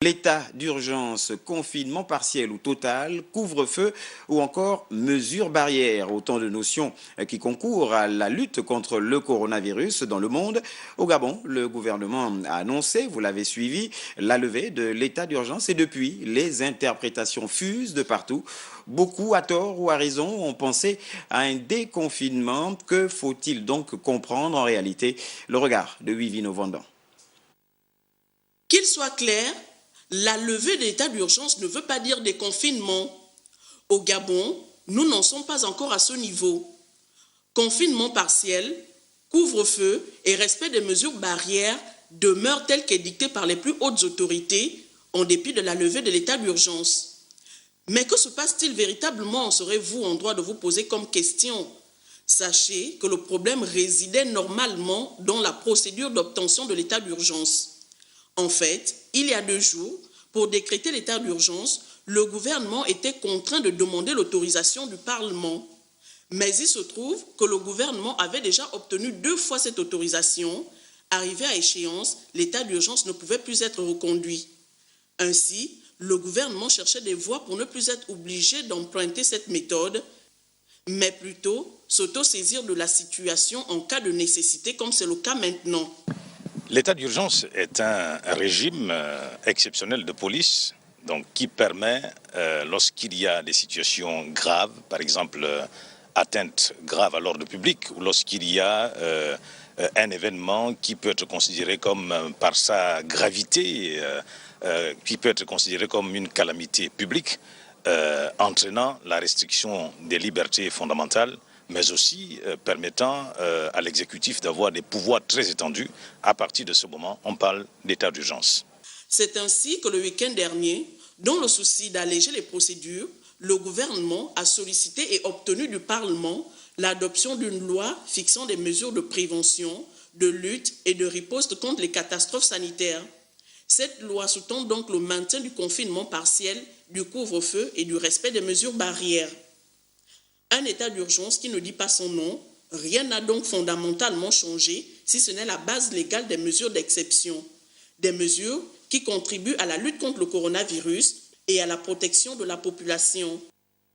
L'état d'urgence, confinement partiel ou total, couvre-feu ou encore mesures barrières, autant de notions qui concourent à la lutte contre le coronavirus dans le monde. Au Gabon, le gouvernement a annoncé, vous l'avez suivi, la levée de l'état d'urgence et depuis, les interprétations fusent de partout. Beaucoup, à tort ou à raison, ont pensé à un déconfinement. Que faut-il donc comprendre en réalité? Le regard de Wivino Vendan. Qu'il soit clair, la levée de l'état d'urgence ne veut pas dire déconfinement. Au Gabon, nous n'en sommes pas encore à ce niveau. Confinement partiel, couvre-feu et respect des mesures barrières demeurent telles qu'édictées par les plus hautes autorités en dépit de la levée de l'état d'urgence. Mais que se passe-t-il véritablement, serez-vous en droit de vous poser comme question? Sachez que le problème résidait normalement dans la procédure d'obtention de l'état d'urgence. En fait, il y a 2 jours, pour décréter l'état d'urgence, le gouvernement était contraint de demander l'autorisation du Parlement. Mais il se trouve que le gouvernement avait déjà obtenu 2 fois cette autorisation. Arrivé à échéance, l'état d'urgence ne pouvait plus être reconduit. Ainsi, le gouvernement cherchait des voies pour ne plus être obligé d'emprunter cette méthode, mais plutôt s'autosaisir de la situation en cas de nécessité, comme c'est le cas maintenant. L'état d'urgence est un régime exceptionnel de police donc, qui permet, lorsqu'il y a des situations graves, par exemple atteinte grave à l'ordre public, ou lorsqu'il y a un événement qui peut être considéré comme, par sa gravité, qui peut être considéré comme une calamité publique, entraînant la restriction des libertés fondamentales, mais aussi permettant à l'exécutif d'avoir des pouvoirs très étendus. À partir de ce moment, on parle d'état d'urgence. C'est ainsi que le week-end dernier, dans le souci d'alléger les procédures, le gouvernement a sollicité et obtenu du Parlement l'adoption d'une loi fixant des mesures de prévention, de lutte et de riposte contre les catastrophes sanitaires. Cette loi sous-tend donc le maintien du confinement partiel, du couvre-feu et du respect des mesures barrières. Un état d'urgence qui ne dit pas son nom, rien n'a donc fondamentalement changé, si ce n'est la base légale des mesures d'exception. Des mesures qui contribuent à la lutte contre le coronavirus et à la protection de la population.